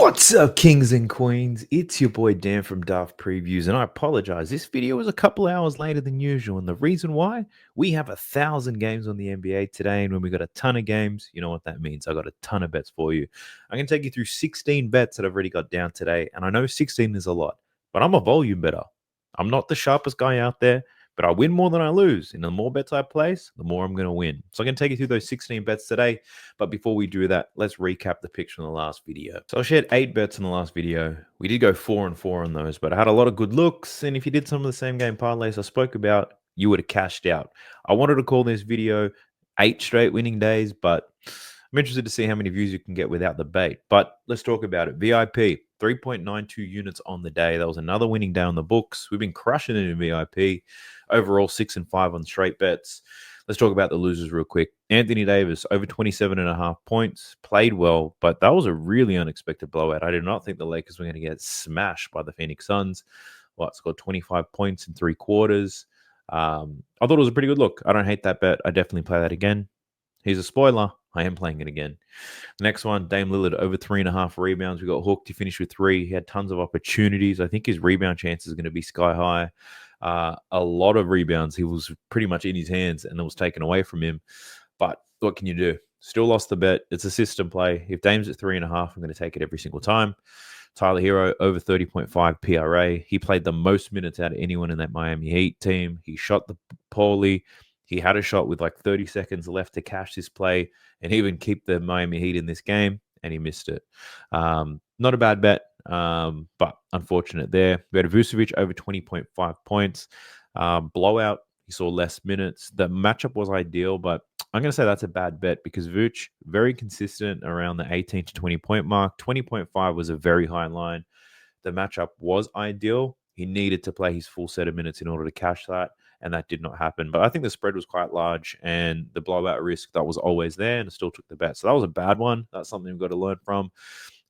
What's up, kings and queens? It's your boy Dan from Daft Previews, and I apologize. This video was a couple hours later than usual, and the reason why, we have 1,000 games on the NBA today, and when we got a ton of games, you know what that means. I got a ton of bets for you. I'm going to take you through 16 bets that I've already got down today, and I know 16 is a lot, but I'm a volume better. I'm not the sharpest guy out there, but I win more than I lose. And the more bets I place, the more I'm going to win. So I'm going to take you through those 16 bets today. But before we do that, let's recap the picks from the last video. So I shared 8 bets in the last video. We did go 4 and 4 on those, but I had a lot of good looks. And if you did some of the same game parlays I spoke about, you would have cashed out. I wanted to call this video 8 straight winning days, but I'm interested to see how many views you can get without the bait. But let's talk about it. VIP, 3.92 units on the day. That was another winning day on the books. We've been crushing it in VIP. Overall, 6 and 5 on straight bets. Let's talk about the losers real quick. Anthony Davis, over 27.5 points, played well, but that was a really unexpected blowout. I did not think the Lakers were going to get smashed by the Phoenix Suns. Well, scored 25 points in 3 quarters. I thought it was a pretty good look. I don't hate that bet. I definitely play that again. Here's a spoiler. I am playing it again. The next one, Dame Lillard, over 3.5 rebounds. We got hooked. He finished with 3. He had tons of opportunities. I think his rebound chance is going to be sky high. A lot of rebounds. He was pretty much in his hands and it was taken away from him. But what can you do? Still lost the bet. It's a system play. If Dame's at 3.5, I'm going to take it every single time. Tyler Hero, over 30.5 PRA. He played the most minutes out of anyone in that Miami Heat team. He shot the poorly. He had a shot with like 30 seconds left to cash this play and even keep the Miami Heat in this game, and he missed it. Not a bad bet, but unfortunate there. We had Vucevic over 20.5 points. Blowout, he saw less minutes. The matchup was ideal, but I'm going to say that's a bad bet because Vuce, very consistent around the 18 to 20 point mark. 20.5 was a very high line. The matchup was ideal. He needed to play his full set of minutes in order to cash that, and that did not happen. But I think the spread was quite large, and the blowout risk that was always there, and it still took the bet. So that was a bad one. That's something we've got to learn from.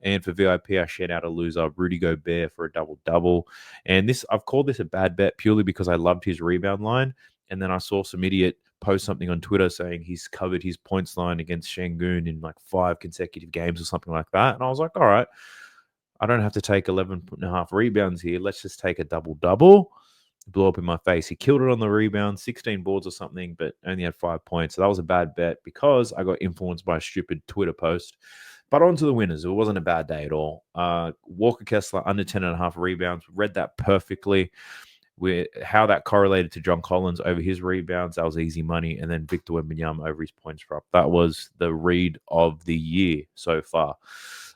And for VIP, I shared out a loser, Rudy Gobert, for a double-double. And this, I've called this a bad bet purely because I loved his rebound line. And then I saw some idiot post something on Twitter saying he's covered his points line against Şengün in like 5 consecutive games or something like that. And I was like, all right, I don't have to take 11.5 rebounds here. Let's just take a double-double. Blew up in my face. He killed it on the rebound, 16 boards or something, but only had 5 points. So that was a bad bet because I got influenced by a stupid Twitter post. But on to the winners. It wasn't a bad day at all. Walker Kessler, under 10.5 rebounds. Read that perfectly. How that correlated to John Collins over his rebounds, that was easy money. And then Victor Wembanyama over his points prop. That was the read of the year so far.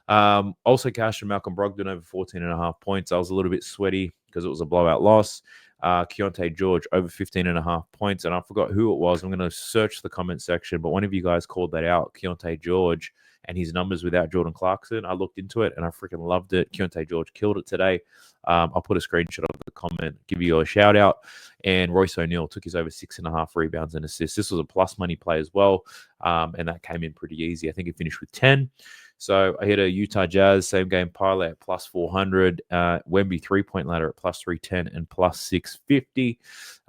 Also cashed from Malcolm Brogdon over 14.5 points. I was a little bit sweaty because it was a blowout loss. Keontae George over 15.5 points. And I forgot who it was. I'm going to search the comment section, but one of you guys called that out, Keontae George, and his numbers without Jordan Clarkson. I looked into it and I freaking loved it. Keontae George killed it today. I'll put a screenshot of the comment, give you a shout out. And Royce O'Neal took his over 6.5 rebounds and assists. This was a plus money play as well. And that came in pretty easy. I think it finished with 10. So I hit a Utah Jazz same game parlay at plus 400, Wemby 3-point ladder at plus 310 and plus 650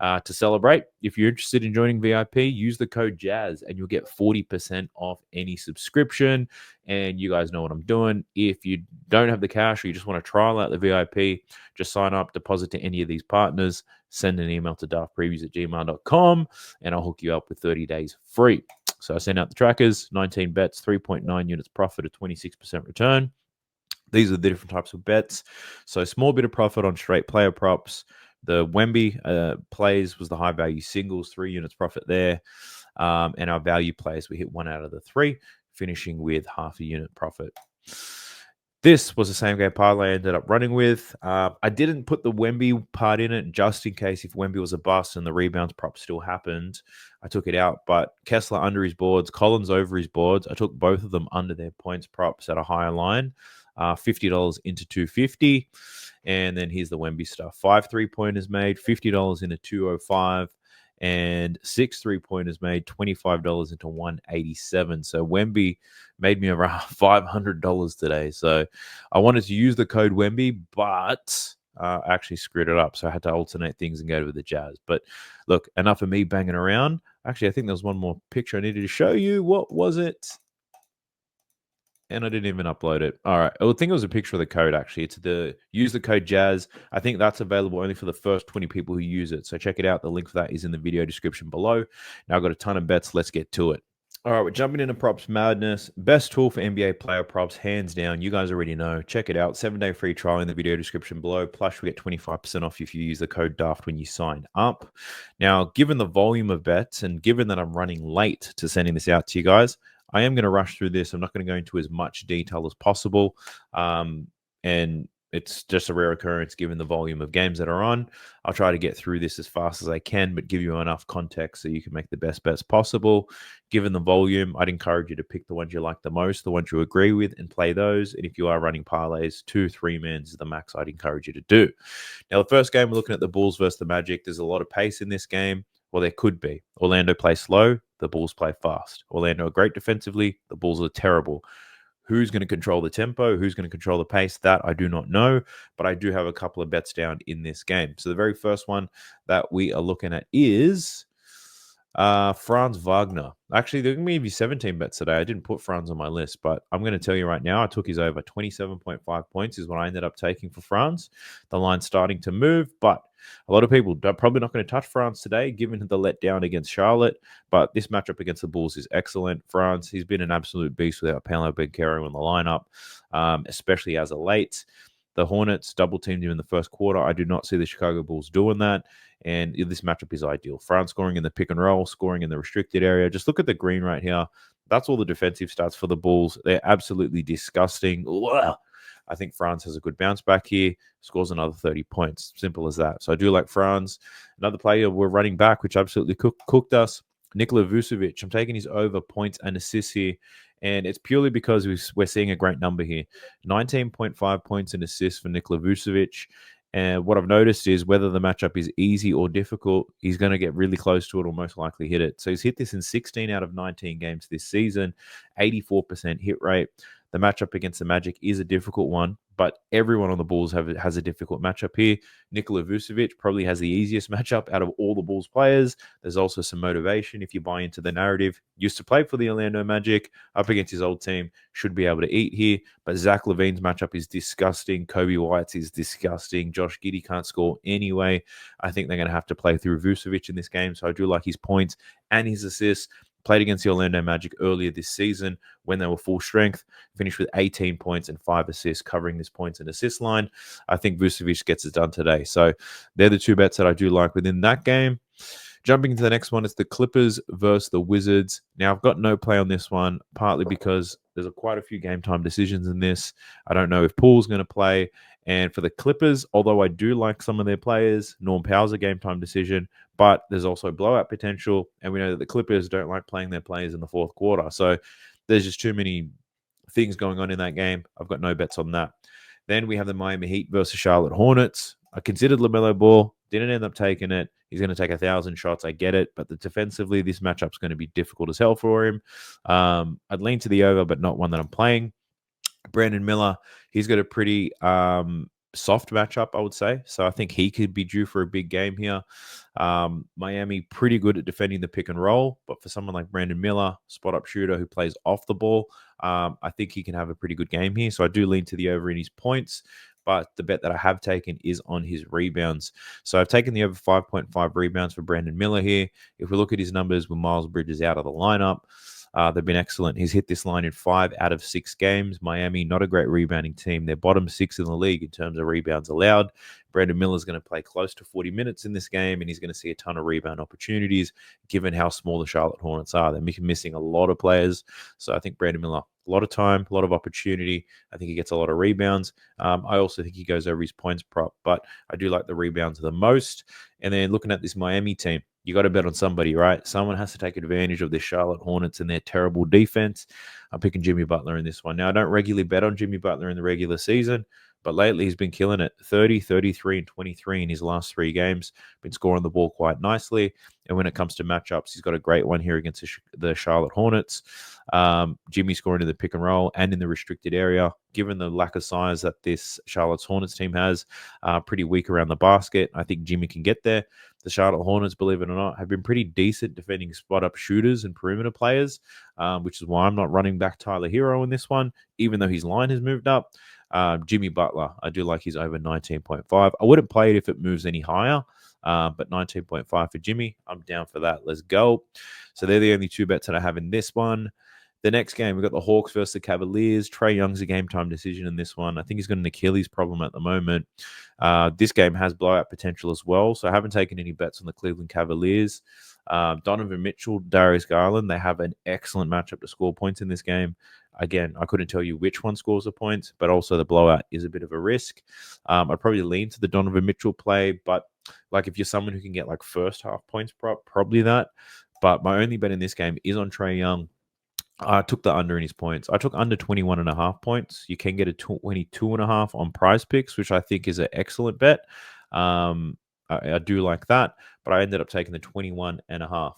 to celebrate. If you're interested in joining VIP, use the code JAZZ and you'll get 40% off any subscription. And you guys know what I'm doing. If you don't have the cash or you just want to trial out the VIP, just sign up, deposit to any of these partners, send an email to daftpreviews@gmail.com, and I'll hook you up with 30 days free. So I sent out the trackers, 19 bets, 3.9 units profit, a 26% return. These are the different types of bets. So small bit of profit on straight player props. The Wemby plays was the high value singles, 3 units profit there. And our value plays, we hit 1 out of the 3, finishing with half a unit profit. This was the same game parlay I ended up running with. I didn't put the Wemby part in it just in case if Wemby was a bust and the rebounds prop still happened. I took it out, but Kessler under his boards, Collins over his boards. I took both of them under their points props at a higher line, $50 into 250. And then here's the Wemby stuff. 5 3-pointers made, $50 into 205. And 6 3-pointers made, $25 into 187. So Wemby made me around $500 today. So I wanted to use the code Wemby, but I actually screwed it up. So I had to alternate things and go to the Jazz. But look, enough of me banging around. Actually, I think there was one more picture I needed to show you. What was it? And I didn't even upload it. All right. I think it was a picture of the code, actually. It's the use the code Jazz. I think that's available only for the first 20 people who use it. So check it out. The link for that is in the video description below. Now I've got a ton of bets. Let's get to it. All right, we're jumping into props madness. Best tool for NBA player props, hands down. You guys already know. Check it out. 7-day free trial in the video description below. Plus, we get 25% off if you use the code DAFT when you sign up. Now, given the volume of bets and given that I'm running late to sending this out to you guys, I am going to rush through this. I'm not going to go into as much detail as possible. And it's just a rare occurrence given the volume of games that are on. I'll try to get through this as fast as I can, but give you enough context so you can make the best bets possible. Given the volume, I'd encourage you to pick the ones you like the most, the ones you agree with, and play those. And if you are running parlays, 2-3 mans is the max I'd encourage you to do. Now, the first game, we're looking at the Bulls versus the Magic. There's a lot of pace in this game. Well, there could be. Orlando plays slow, the Bulls play fast. Orlando are great defensively, the Bulls are terrible. Who's going to control the tempo? Who's going to control the pace? That I do not know, but I do have a couple of bets down in this game. So the very first one that we are looking at is Franz Wagner. Actually, there are going to be 17 bets today. I didn't put Franz on my list, but I'm going to tell you right now, I took his over 27.5 points is what I ended up taking for Franz. The line's starting to move, but a lot of people are probably not going to touch Franz today, given the letdown against Charlotte. But this matchup against the Bulls is excellent. Franz, he's been an absolute beast without Paolo Banchero in the lineup, especially as of late. The Hornets double-teamed him in the first quarter. I do not see the Chicago Bulls doing that, and this matchup is ideal. Franz scoring in the pick and roll, scoring in the restricted area. Just look at the green right here. That's all the defensive stats for the Bulls. They're absolutely disgusting. Wow. I think Franz has a good bounce back here, scores another 30 points. Simple as that. So I do like Franz. Another player we're running back, which absolutely cooked us, Nikola Vucevic. I'm taking his over points and assists here, and it's purely because we're seeing a great number here. 19.5 points and assists for Nikola Vucevic. And what I've noticed is whether the matchup is easy or difficult, he's going to get really close to it or most likely hit it. So he's hit this in 16 out of 19 games this season, 84% hit rate. The matchup against the Magic is a difficult one, but everyone on the Bulls has a difficult matchup here. Nikola Vucevic probably has the easiest matchup out of all the Bulls players. There's also some motivation if you buy into the narrative. Used to play for the Orlando Magic, up against his old team, should be able to eat here. But Zach LaVine's matchup is disgusting. Kobe White's is disgusting. Josh Giddey can't score anyway. I think they're going to have to play through Vucevic in this game, so I do like his points and his assists. Played against the Orlando Magic earlier this season when they were full strength, finished with 18 points and 5 assists, covering this points and assist line. I think Vucevic gets it done today. So they're the two bets that I do like within that game. Jumping into the next one, it's the Clippers versus the Wizards. Now, I've got no play on this one, partly because there's quite a few game time decisions in this. I don't know if Poole's going to play. And for the Clippers, although I do like some of their players, Norm Powell's a game time decision, but there's also blowout potential. And we know that the Clippers don't like playing their players in the fourth quarter. So there's just too many things going on in that game. I've got no bets on that. Then we have the Miami Heat versus Charlotte Hornets. I considered LaMelo Ball, didn't end up taking it. He's going to take 1,000 shots. I get it. But defensively, this matchup's going to be difficult as hell for him. I'd lean to the over, but not one that I'm playing. Brandon Miller, he's got a pretty soft matchup, I would say. So I think he could be due for a big game here. Miami, pretty good at defending the pick and roll. But for someone like Brandon Miller, spot-up shooter who plays off the ball, I think he can have a pretty good game here. So I do lean to the over in his points. But the bet that I have taken is on his rebounds. So I've taken the over 5.5 rebounds for Brandon Miller here. If we look at his numbers with Miles Bridges out of the lineup, they've been excellent. He's hit this line in 5 out of 6 games. Miami, not a great rebounding team. They're bottom 6 in the league in terms of rebounds allowed. Brandon Miller's going to play close to 40 minutes in this game, and he's going to see a ton of rebound opportunities, given how small the Charlotte Hornets are. They're missing a lot of players. So I think Brandon Miller, a lot of time, a lot of opportunity. I think he gets a lot of rebounds. I also think he goes over his points prop, but I do like the rebounds the most. And then looking at this Miami team, you got to bet on somebody, right? Someone has to take advantage of the Charlotte Hornets and their terrible defense. I'm picking Jimmy Butler in this one. Now, I don't regularly bet on Jimmy Butler in the regular season, but lately he's been killing it. 30, 33, and 23 in his last 3 games. Been scoring the ball quite nicely. And when it comes to matchups, he's got a great one here against the Charlotte Hornets. Jimmy scoring in the pick and roll and in the restricted area. Given the lack of size that this Charlotte's Hornets team has, pretty weak around the basket. I think Jimmy can get there. The Charlotte Hornets, believe it or not, have been pretty decent defending spot-up shooters and perimeter players, which is why I'm not running back Tyler Hero in this one, even though his line has moved up. Jimmy Butler, I do like his over 19.5. I wouldn't play it if it moves any higher, but 19.5 for Jimmy, I'm down for that. Let's go. So they're the only 2 bets that I have in this one. The next game, we've got the Hawks versus the Cavaliers. Trae Young's a game-time decision in this one. I think he's got an Achilles problem at the moment. This game has blowout potential as well, so I haven't taken any bets on the Cleveland Cavaliers. Donovan Mitchell, Darius Garland, they have an excellent matchup to score points in this game. Again, I couldn't tell you which one scores the points, but also the blowout is a bit of a risk. I'd probably lean to the Donovan Mitchell play, but like if you're someone who can get like first half points, probably that. But my only bet in this game is on Trae Young. I took the under in his points. I took under 21.5 points. You can get a 22.5 on Prize Picks, which I think is an excellent bet. I do like that, but I ended up taking the 21.5,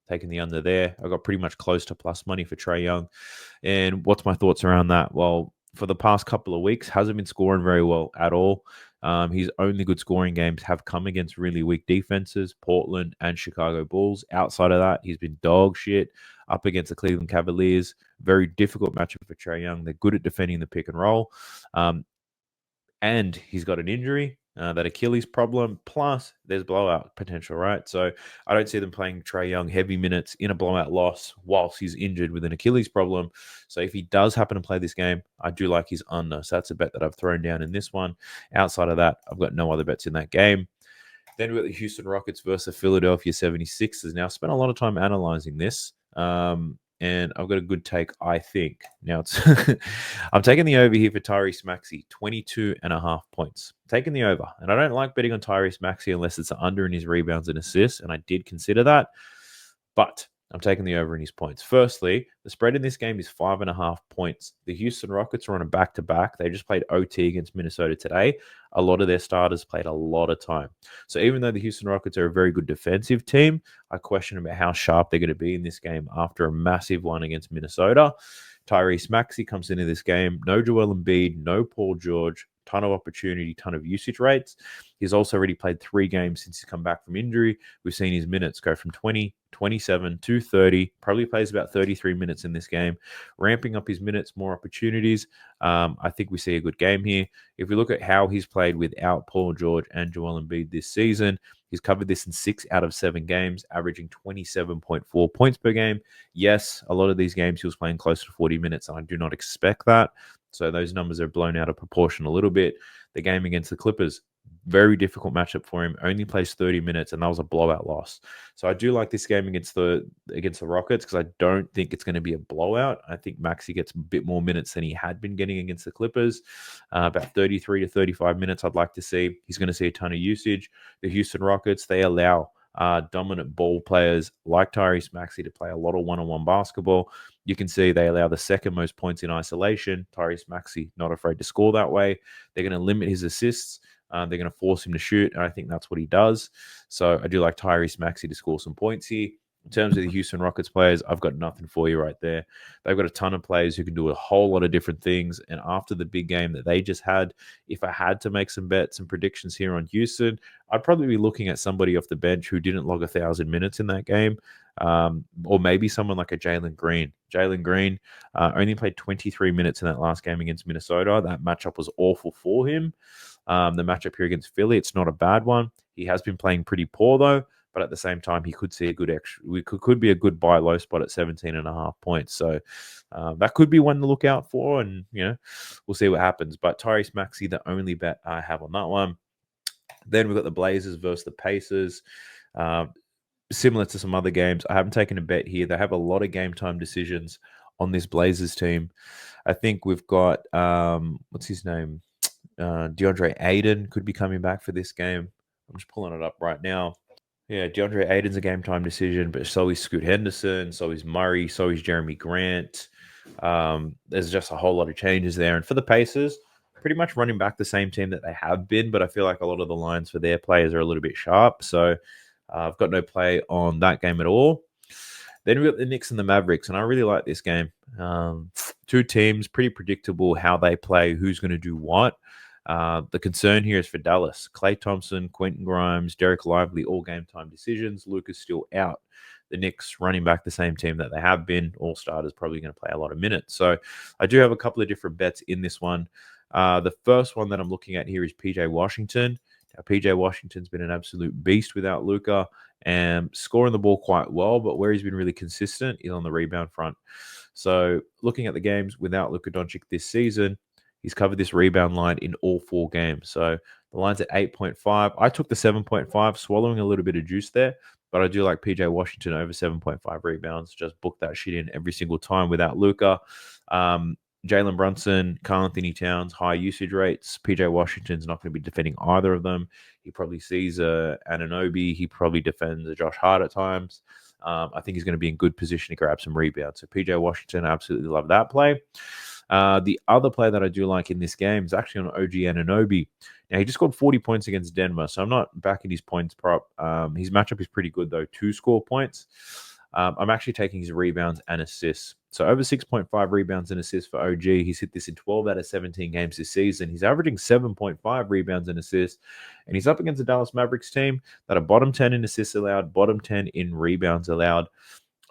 taking the under there. I got pretty much close to plus money for Trae Young. And what's my thoughts around that? Well, for the past couple of weeks, hasn't been scoring very well at all. His only good scoring games have come against really weak defenses, Portland and Chicago Bulls. Outside of that, he's been dog shit up against the Cleveland Cavaliers. Very difficult matchup for Trae Young. They're good at defending the pick and roll. And he's got an injury, that Achilles problem, plus there's blowout potential, right? So I don't see them playing Trae Young heavy minutes in a blowout loss whilst he's injured with an Achilles problem. So if he does happen to play this game, I do like his under. So that's a bet that I've thrown down in this one. Outside of that, I've got no other bets in that game. Then we've got the Houston Rockets versus Philadelphia 76ers. Now, I spent a lot of time analyzing this. And I've got a good take, I think. Now, it's I'm taking the over here for Tyrese Maxey, 22.5 points. Taking the over. And I don't like betting on Tyrese Maxey unless it's under in his rebounds and assists, and I did consider that. But I'm taking the over in his points. Firstly, the spread in this game is 5.5 points. The Houston Rockets are on a back-to-back. They just played OT against Minnesota today. A lot of their starters played a lot of time. So even though the Houston Rockets are a very good defensive team, I question about how sharp they're going to be in this game after a massive one against Minnesota. Tyrese Maxey comes into this game. No Joel Embiid, no Paul George. Ton of opportunity, ton of usage rates. He's also already played 3 games since he's come back from injury. We've seen his minutes go from 20, 27 to 30. Probably plays about 33 minutes in this game. Ramping up his minutes, more opportunities. I think we see a good game here. If we look at how he's played without Paul George and Joel Embiid this season, he's covered this in 6 out of 7 games, averaging 27.4 points per game. Yes, a lot of these games he was playing close to 40 minutes, and I do not expect that. So those numbers are blown out of proportion a little bit. The game against the Clippers, very difficult matchup for him. Only plays 30 minutes, and that was a blowout loss. So I do like this game against the Rockets because I don't think it's going to be a blowout. I think Maxey gets a bit more minutes than he had been getting against the Clippers. About 33 to 35 minutes I'd like to see. He's going to see a ton of usage. The Houston Rockets, they allow dominant ball players like Tyrese Maxey to play a lot of one-on-one basketball. You can see they allow the second most points in isolation. Tyrese Maxey not afraid to score that way. They're going to limit his assists. They're going to force him to shoot, and I think that's what he does. So I do like Tyrese Maxey to score some points here. In terms of the Houston Rockets players, I've got nothing for you right there. They've got a ton of players who can do a whole lot of different things. And after the big game that they just had, if I had to make some bets and predictions here on Houston, I'd probably be looking at somebody off the bench who didn't log 1,000 minutes in that game. Or maybe someone like a Jalen Green. Jalen Green only played 23 minutes in that last game against Minnesota. That matchup was awful for him. The matchup here against Philly, it's not a bad one. He has been playing pretty poor, though. But at the same time, he could see a good extra. We could be a good buy low spot at 17.5 points. So that could be one to look out for, and we'll see what happens. But Tyrese Maxey, the only bet I have on that one. Then we've got the Blazers versus the Pacers. Similar to some other games, I haven't taken a bet here. They have a lot of game time decisions on this Blazers team. I think we've got what's his name? DeAndre Ayton could be coming back for this game. I'm just pulling it up right now. Yeah, DeAndre Ayton's a game time decision, but so is Scoot Henderson, so is Murray, so is Jeremy Grant. There's just a whole lot of changes there. And for the Pacers, pretty much running back the same team that they have been, but I feel like a lot of the lines for their players are a little bit sharp. So I've got no play on that game at all. Then we've got the Knicks and the Mavericks, and I really like this game. Two teams, pretty predictable how they play, who's going to do what. The concern here is for Dallas. Klay Thompson, Quentin Grimes, Derek Lively, all game time decisions. Luka's still out. The Knicks running back the same team that they have been. All starters probably going to play a lot of minutes. So I do have a couple of different bets in this one. The first one that I'm looking at here is PJ Washington. Now, PJ Washington's been an absolute beast without Luka and scoring the ball quite well, but where he's been really consistent is on the rebound front. So looking at the games without Luka Doncic this season, he's covered this rebound line in all 4 games. So the line's at 8.5. I took the 7.5, swallowing a little bit of juice there, but I do like PJ Washington over 7.5 rebounds. Just book that shit in every single time without Luka. Jalen Brunson, Karl Anthony Towns, high usage rates. PJ Washington's not going to be defending either of them. He probably sees Anunoby. He probably defends a Josh Hart at times. I think he's going to be in good position to grab some rebounds. So PJ Washington, I absolutely love that play. The other play that I do like in this game is actually on OG Anunoby. Now, he just scored 40 points against Denver, so I'm not backing his points prop. His matchup is pretty good, though, to score points. I'm actually taking his rebounds and assists. So over 6.5 rebounds and assists for OG. He's hit this in 12 out of 17 games this season. He's averaging 7.5 rebounds and assists. And he's up against the Dallas Mavericks team that are bottom 10 in assists allowed, bottom 10 in rebounds allowed.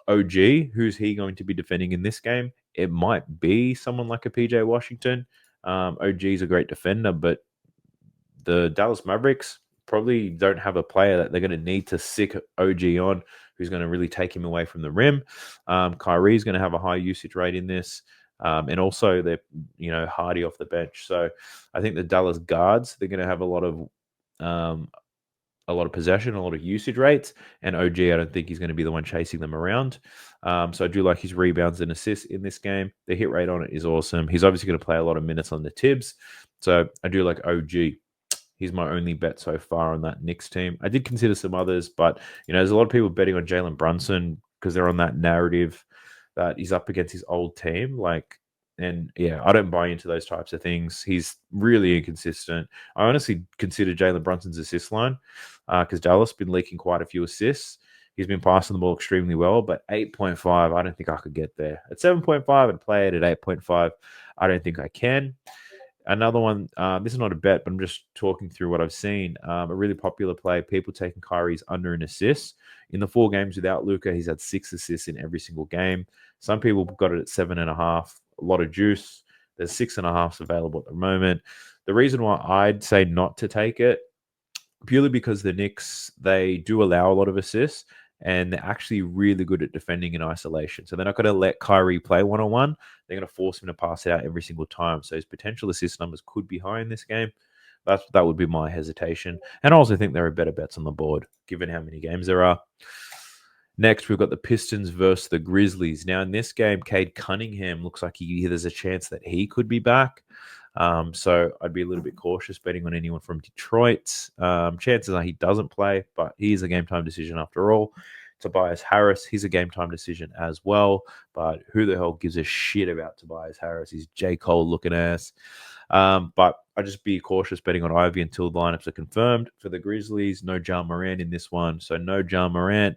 OG, who's he going to be defending in this game? It might be someone like a PJ Washington. OG is a great defender, but the Dallas Mavericks probably don't have a player that they're going to need to sick OG on who's going to really take him away from the rim. Kyrie's going to have a high usage rate in this. And also they're, Hardy off the bench. So I think the Dallas guards, they're going to have a lot of possession, a lot of usage rates, and OG, I don't think he's going to be the one chasing them around. So I do like his rebounds and assists in this game. The hit rate on it is awesome. He's obviously going to play a lot of minutes on the Tibbs. So I do like OG. He's my only bet so far on that Knicks team. I did consider some others, but there's a lot of people betting on Jalen Brunson because they're on that narrative that he's up against his old team. And yeah, I don't buy into those types of things. He's really inconsistent. I honestly consider Jalen Brunson's assist line because Dallas has been leaking quite a few assists. He's been passing the ball extremely well, but 8.5, I don't think I could get there. At 7.5 and play it at 8.5, I don't think I can. Another one, this is not a bet, but I'm just talking through what I've seen. A really popular play, people taking Kyrie's under an assist. In the 4 games without Luka, he's had 6 assists in every single game. Some people got it at 7.5. A lot of juice. There's 6.5s available at the moment. The reason why I'd say not to take it, purely because the Knicks, they do allow a lot of assists, and they're actually really good at defending in isolation. So they're not going to let Kyrie play one-on-one. They're going to force him to pass it out every single time. So his potential assist numbers could be high in this game. That would be my hesitation. And I also think there are better bets on the board, given how many games there are. Next, we've got the Pistons versus the Grizzlies. Now, in this game, Cade Cunningham looks like there's a chance that he could be back. So I'd be a little bit cautious betting on anyone from Detroit. Chances are he doesn't play, but he is a game time decision after all. Tobias Harris, he's a game time decision as well. But who the hell gives a shit about Tobias Harris? He's J. Cole looking ass. But I just be cautious betting on Ivy until the lineups are confirmed. For the Grizzlies, no Ja Morant in this one. So no Ja Morant.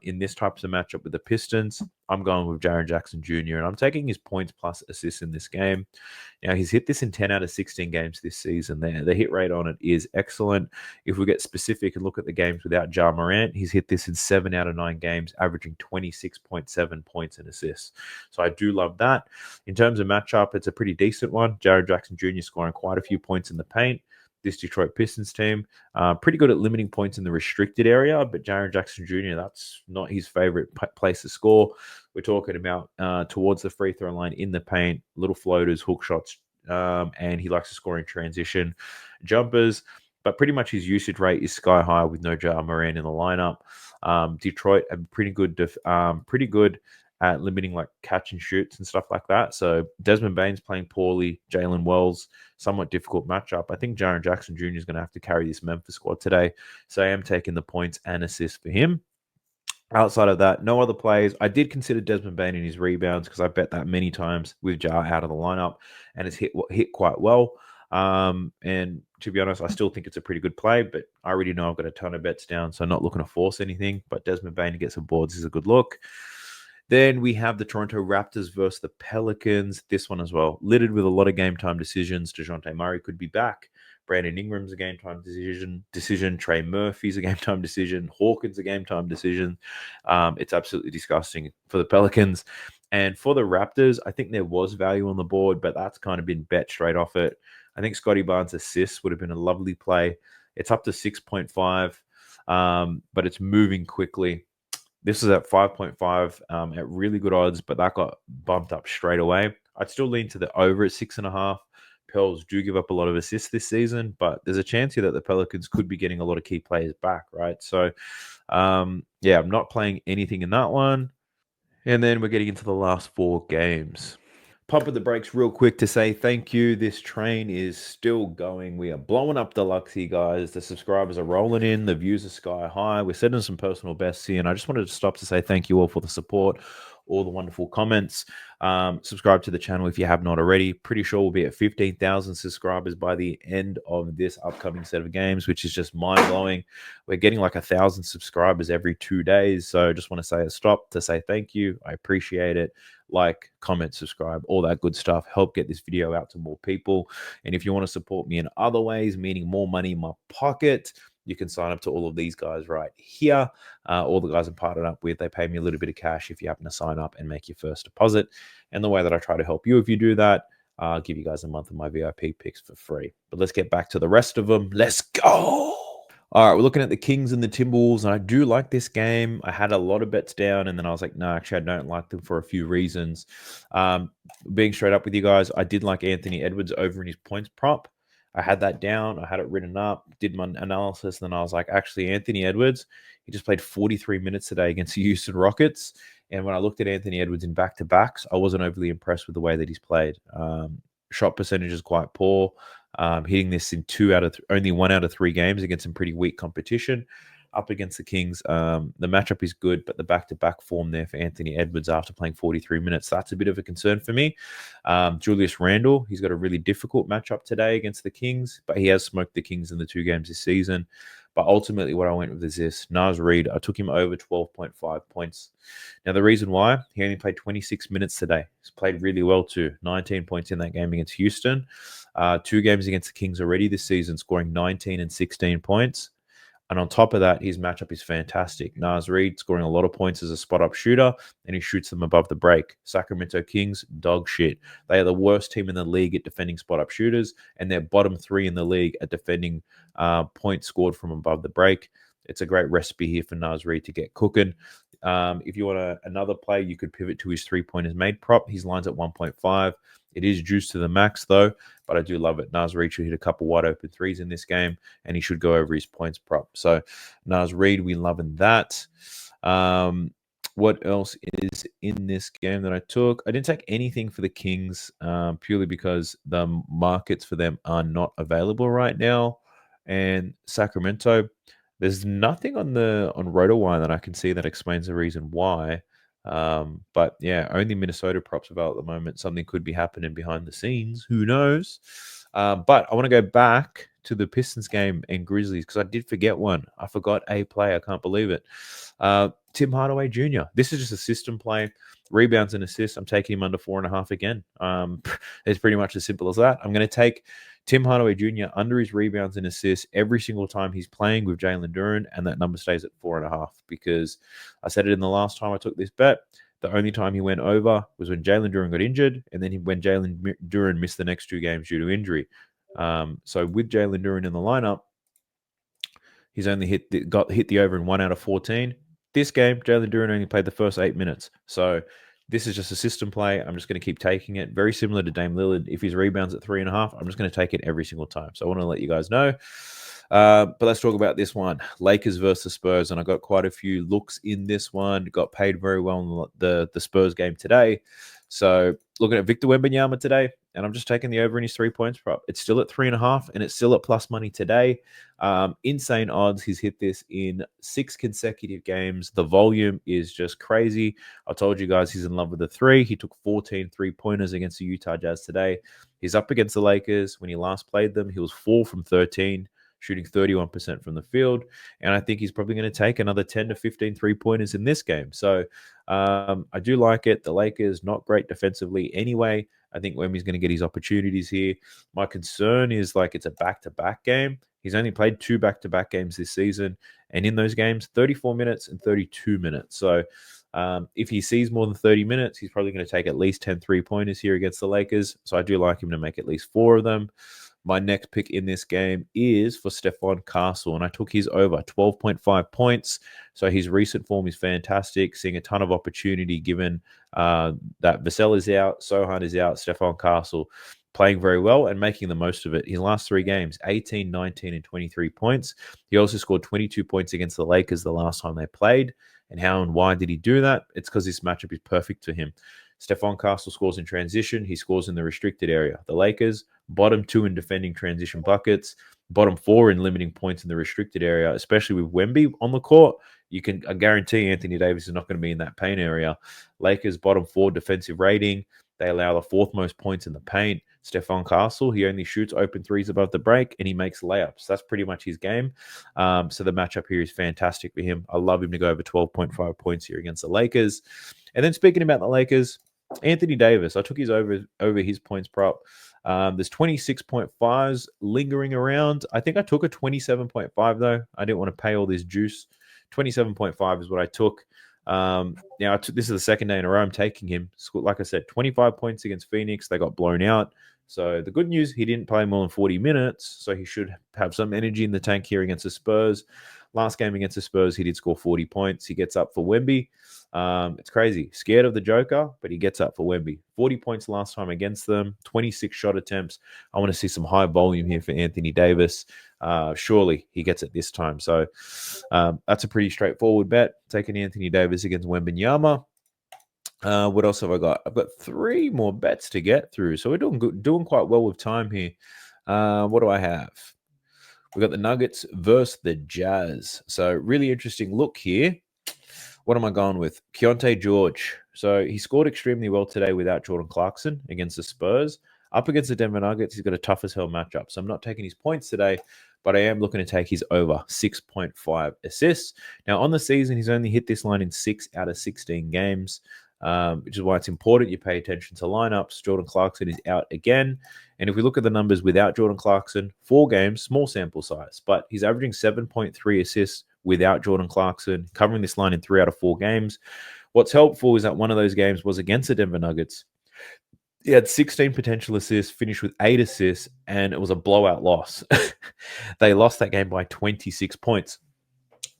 In this type of matchup with the Pistons, I'm going with Jaren Jackson Jr. and I'm taking his points plus assists in this game. Now, he's hit this in 10 out of 16 games this season. The hit rate on it is excellent. If we get specific and look at the games without Ja Morant, he's hit this in 7 out of 9 games, averaging 26.7 points and assists. So I do love that. In terms of matchup, it's a pretty decent one. Jaren Jackson Jr. scoring quite a few points in the paint. This Detroit Pistons team, pretty good at limiting points in the restricted area, but Jaren Jackson Jr., that's not his favorite place to score. We're talking about towards the free throw line in the paint, little floaters, hook shots, and he likes to score in transition jumpers. But pretty much his usage rate is sky high with no Ja Morant in the lineup. Detroit are pretty good at limiting like catch and shoots and stuff like that. So Desmond Bane's playing poorly. Jalen Wells, somewhat difficult matchup. I think Jaren Jackson Jr. is going to have to carry this Memphis squad today. So I am taking the points and assists for him. Outside of that, no other plays. I did consider Desmond Bane in his rebounds because I bet that many times with Ja out of the lineup, and it's hit quite well. And to be honest, I still think it's a pretty good play, but I already know I've got a ton of bets down, so I'm not looking to force anything. But Desmond Bain to get some boards is a good look. Then we have the Toronto Raptors versus the Pelicans. This one as well, littered with a lot of game time decisions. DeJounte Murray could be back. Brandon Ingram's a game time decision. Trey Murphy's a game time decision. Hawkins a game time decision. It's absolutely disgusting for the Pelicans. And for the Raptors, I think there was value on the board, but that's kind of been bet straight off it. I think Scotty Barnes' assists would have been a lovely play. It's up to 6.5, but it's moving quickly. This is at 5.5 at really good odds, but that got bumped up straight away. I'd still lean to the over at 6.5. Pearls do give up a lot of assists this season, but there's a chance here that the Pelicans could be getting a lot of key players back, right? So, yeah, I'm not playing anything in that one. And then we're getting into the last 4 games. Pumping the brakes real quick to say thank you. This train is still going. We are blowing up Deluxe, guys. The subscribers are rolling in. The views are sky high. We're setting some personal bests here. And I just wanted to stop to say thank you all for the support, all the wonderful comments. Subscribe to the channel if you have not already. Pretty sure we'll be at 15,000 subscribers by the end of this upcoming set of games, which is just mind-blowing. We're getting like 1,000 subscribers every 2 days. So I just want to say a stop to say thank you. I appreciate it. Like, comment, subscribe, all that good stuff. Help get this video out to more people. And if you want to support me in other ways, meaning more money in my pocket, you can sign up to all of these guys right here. All the guys I'm partnered up with, they pay me a little bit of cash if you happen to sign up and make your first deposit. And the way that I try to help you if you do that, I'll give you guys a month of my VIP picks for free. But let's get back to the rest of them. Let's go. All right, we're looking at the Kings and the Timberwolves, and I do like this game. I had a lot of bets down, and then I was like, no, actually, I don't like them for a few reasons. Being straight up with you guys, I did like Anthony Edwards over in his points prop. I had that down. I had it written up, did my analysis, and then I was like, actually, Anthony Edwards, he just played 43 minutes today against the Houston Rockets. And when I looked at Anthony Edwards in back-to-backs, I wasn't overly impressed with the way that he's played. Shot percentage is quite poor. Hitting this in only 1 out of 3 games against some pretty weak competition. Up against the Kings, the matchup is good, but the back-to-back form there for Anthony Edwards after playing 43 minutes, that's a bit of a concern for me. Julius Randle, he's got a really difficult matchup today against the Kings, but he has smoked the Kings in the 2 games this season. But ultimately, what I went with is this. Naz Reid, I took him over 12.5 points. Now, the reason why, he only played 26 minutes today. He's played really well too. 19 points in that game against Houston. 2 games against the Kings already this season, scoring 19 and 16 points. And on top of that, his matchup is fantastic. Naz Reid scoring a lot of points as a spot-up shooter, and he shoots them above the break. Sacramento Kings, dog shit. They are the worst team in the league at defending spot-up shooters, and they're bottom 3 in the league at defending points scored from above the break. It's a great recipe here for Naz Reid to get cooking. If you want another play, you could pivot to his 3-pointers made prop. His line's at 1.5. It is juiced to the max, though, but I do love it. Naz Reid should hit a couple wide open threes in this game, and he should go over his points prop. So, Naz Reid, we loving that. What else is in this game that I took? I didn't take anything for the Kings purely because the markets for them are not available right now. And Sacramento, there's nothing on RotoWire that I can see that explains the reason why. But yeah, only Minnesota props available at the moment. Something could be happening behind the scenes. Who knows? But I want to go back to the Pistons game and Grizzlies because I did forget one. I forgot a play. I can't believe it. Tim Hardaway Jr. This is just a system play. Rebounds and assists. I'm taking him under 4.5 again. It's pretty much as simple as that. I'm going to take Tim Hardaway Jr. under his rebounds and assists every single time he's playing with Jalen Duren, and that number stays at 4.5 because I said it in the last time I took this bet. The only time he went over was when Jalen Duren got injured, and then when Jalen Duren missed the next 2 games due to injury. So with Jalen Duren in the lineup, he's only hit the over in 1 out of 14. This game, Jalen Duren only played the first 8 minutes. So this is just a system play. I'm just going to keep taking it. Very similar to Dame Lillard. If his rebounds at 3.5, I'm just going to take it every single time. So I want to let you guys know. But let's talk about this one. Lakers versus Spurs. And I got quite a few looks in this one. Got paid very well in the Spurs game today. So looking at Victor Wembanyama today, and I'm just taking the over in his 3 points prop. It's still at 3.5, and it's still at plus money today. Insane odds. He's hit this in 6 consecutive games. The volume is just crazy. I told you guys he's in love with the three. He took 14 3-pointers against the Utah Jazz today. He's up against the Lakers. When he last played them, he was 4 from 13, shooting 31% from the field. And I think he's probably going to take another 10 to 15 3-pointers in this game. So I do like it. The Lakers, not great defensively anyway. I think Wemby's going to get his opportunities here. My concern is like it's a back-to-back game. He's only played 2 back-to-back games this season. And in those games, 34 minutes and 32 minutes. So if he sees more than 30 minutes, he's probably going to take at least 10 3-pointers here against the Lakers. So I do like him to make at least 4 of them. My next pick in this game is for Stephon Castle, and I took his over 12.5 points. So his recent form is fantastic, seeing a ton of opportunity given that Vassell is out, Sohan is out, Stephon Castle playing very well and making the most of it. His last 3 games, 18, 19, and 23 points. He also scored 22 points against the Lakers the last time they played. And how and why did he do that? It's because this matchup is perfect for him. Stephon Castle scores in transition. He scores in the restricted area. The Lakers, bottom 2 in defending transition buckets, bottom 4 in limiting points in the restricted area, especially with Wemby on the court. I guarantee Anthony Davis is not going to be in that paint area. Lakers, bottom 4 defensive rating. They allow the 4th most points in the paint. Stephon Castle, he only shoots open threes above the break, and he makes layups. That's pretty much his game. So the matchup here is fantastic for him. I love him to go over 12.5 points here against the Lakers. And then speaking about the Lakers, Anthony Davis, I took his over his points prop. There's 26.5s lingering around. I think I took a 27.5 though. I didn't want to pay all this juice. 27.5 is what I took. Now, this is the second day in a row I'm taking him. Like I said, 25 points against Phoenix. They got blown out. So the good news, he didn't play more than 40 minutes. So he should have some energy in the tank here against the Spurs. Last game against the Spurs, he did score 40 points. He gets up for Wemby. It's crazy. Scared of the Joker, but he gets up for Wemby. 40 points last time against them, 26 shot attempts. I want to see some high volume here for Anthony Davis. Surely he gets it this time. So that's a pretty straightforward bet. Taking Anthony Davis against Wembanyama. What else have I got? I've got 3 more bets to get through. So we're doing quite well with time here. What do I have? We've got the Nuggets versus the Jazz. So really interesting look here. What am I going with? Keontae George. So he scored extremely well today without Jordan Clarkson against the Spurs. Up against the Denver Nuggets, he's got a tough as hell matchup. So I'm not taking his points today, but I am looking to take his over 6.5 assists. Now, on the season, he's only hit this line in 6 out of 16 games, which is why it's important you pay attention to lineups. Jordan Clarkson is out again. And if we look at the numbers without Jordan Clarkson, 4 games, small sample size, but he's averaging 7.3 assists without Jordan Clarkson, covering this line in 3 out of 4 games. What's helpful is that one of those games was against the Denver Nuggets. He had 16 potential assists, finished with 8 assists, and it was a blowout loss. They lost that game by 26 points.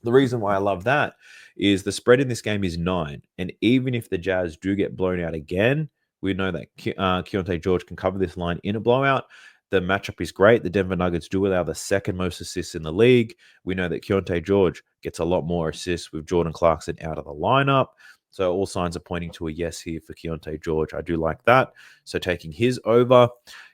The reason why I love that is the spread in this game is 9. And even if the Jazz do get blown out again, we know that Keontae George can cover this line in a blowout. The matchup is great. The Denver Nuggets do allow the 2nd most assists in the league. We know that Keontae George gets a lot more assists with Jordan Clarkson out of the lineup. So all signs are pointing to a yes here for Keontae George. I do like that. So taking his over.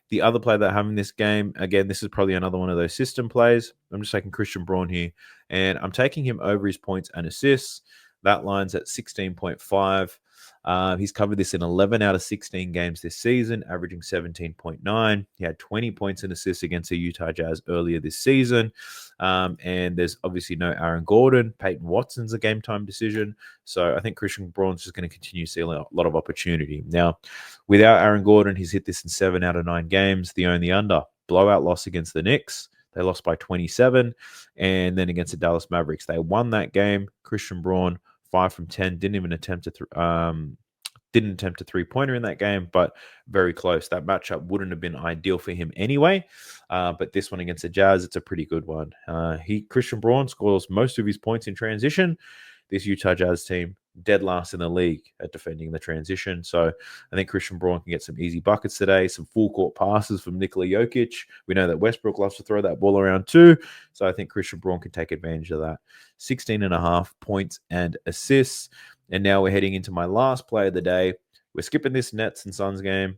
The other play that I have in this game, again, this is probably another one of those system plays. I'm just taking Christian Braun here, and I'm taking him over his points and assists. That line's at 16.5. He's covered this in 11 out of 16 games this season, averaging 17.9. He had 20 points and assists against the Utah Jazz earlier this season. And there's obviously no Aaron Gordon. Peyton Watson's a game time decision. So I think Christian Braun's just going to continue to see a lot of opportunity. Now, without Aaron Gordon, he's hit this in 7 out of 9 games. The only under, blowout loss against the Knicks. They lost by 27. And then against the Dallas Mavericks, they won that game. Christian Braun, 5 from 10, didn't attempt a 3-pointer in that game, but very close. That matchup wouldn't have been ideal for him anyway. But this one against the Jazz, it's a pretty good one. Christian Braun scores most of his points in transition. This Utah Jazz team, dead last in the league at defending the transition. So I think Christian Braun can get some easy buckets today, some full court passes from Nikola Jokic. We know that Westbrook loves to throw that ball around too. So I think Christian Braun can take advantage of that. 16.5 points and assists. And now we're heading into my last play of the day. we're skipping this Nets and Suns game.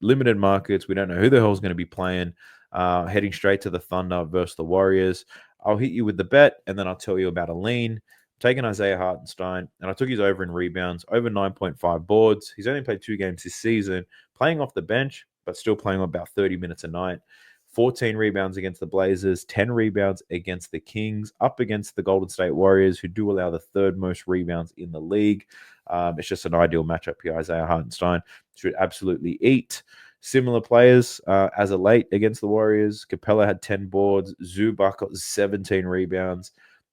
Limited markets. We don't know who the hell's going to be playing. Heading straight to the Thunder versus the Warriors. I'll hit you with the bet, and then I'll tell you about a lean. Taking Isaiah Hartenstein, and I took his over in rebounds, over 9.5 boards. He's only played 2 games this season, playing off the bench, but still playing about 30 minutes a night. 14 rebounds against the Blazers, 10 rebounds against the Kings, up against the Golden State Warriors, who do allow the 3rd most rebounds in the league. It's just an ideal matchup here. Isaiah Hartenstein should absolutely eat. Similar players as of late against the Warriors. Capella had 10 boards. Zubac got 17 rebounds.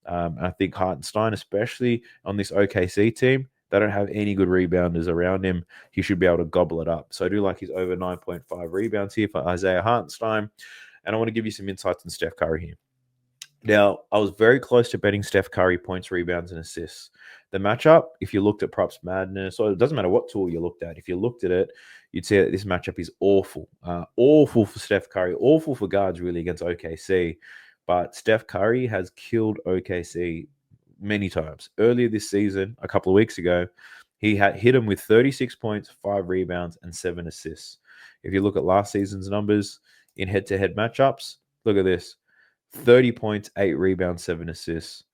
I think Hartenstein, especially on this OKC team, they don't have any good rebounders around him. He should be able to gobble it up. So I do like his over 9.5 rebounds here for Isaiah Hartenstein. And I want to give you some insights on Steph Curry here. Now, I was very close to betting Steph Curry points, rebounds, and assists. The matchup, if you looked at Props Madness, or it doesn't matter what tool you looked at, if you looked at it, you'd see that this matchup is awful. Awful for Steph Curry, awful for guards, really, against OKC. But Steph Curry has killed OKC many times. Earlier this season, a couple of weeks ago, he had hit him with 36 points, 5 rebounds, and 7 assists. If you look at last season's numbers in head-to-head matchups, look at this. 30 points, 8 rebounds, 7 assists.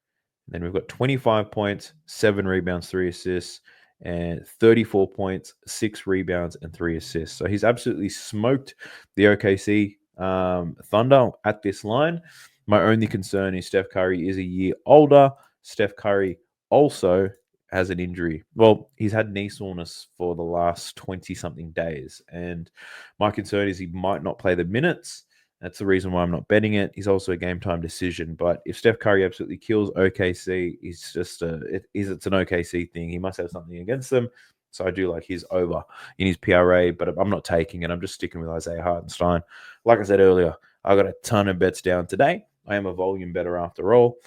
And then we've got 25 points, 7 rebounds, 3 assists, and 34 points, 6 rebounds, and 3 assists. So he's absolutely smoked the OKC Thunder at this line. My only concern is Steph Curry is a year older. Steph Curry also has an injury. Well, he's had knee soreness for the last 20-something days. And my concern is he might not play the minutes. That's the reason why I'm not betting it. He's also a game time decision. But if Steph Curry absolutely kills OKC, it's an OKC thing. He must have something against them. So I do like his over in his PRA, but I'm not taking it. I'm just sticking with Isaiah Hartenstein. Like I said earlier, I got a ton of bets down today. I am a volume better after all.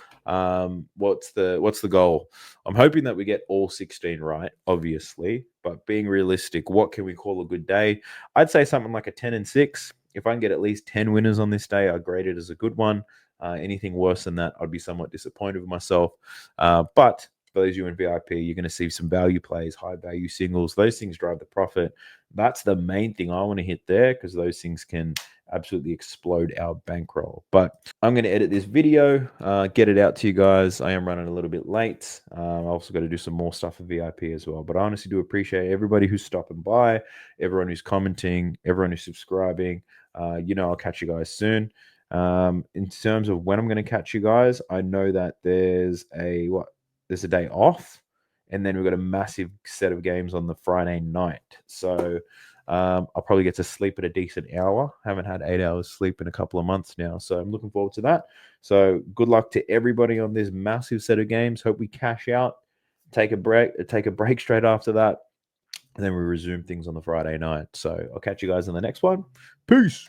What's the goal? I'm hoping that we get all 16 right, obviously, but being realistic, what can we call a good day? I'd say something like a 10-6. If I can get at least 10 winners on this day, I grade it as a good one. Anything worse than that, I'd be somewhat disappointed with myself. But for those of you in VIP, you're going to see some value plays, high value singles. Those things drive the profit. That's the main thing I want to hit there, because those things can absolutely explode our bankroll. But I'm going to edit this video, get it out to you guys. I am running a little bit late. I also got to do some more stuff for VIP as well. But I honestly do appreciate everybody who's stopping by, everyone who's commenting, everyone who's subscribing. I'll catch you guys soon. In terms of when I'm going to catch you guys, I know that there's a day off, and then we've got a massive set of games on the Friday night. So I'll probably get to sleep at a decent hour. Haven't had 8 hours sleep in a couple of months now, so I'm looking forward to that. So good luck to everybody on this massive set of games. Hope we cash out, take a break straight after that, and then we resume things on the Friday night. So I'll catch you guys in the next one. Peace.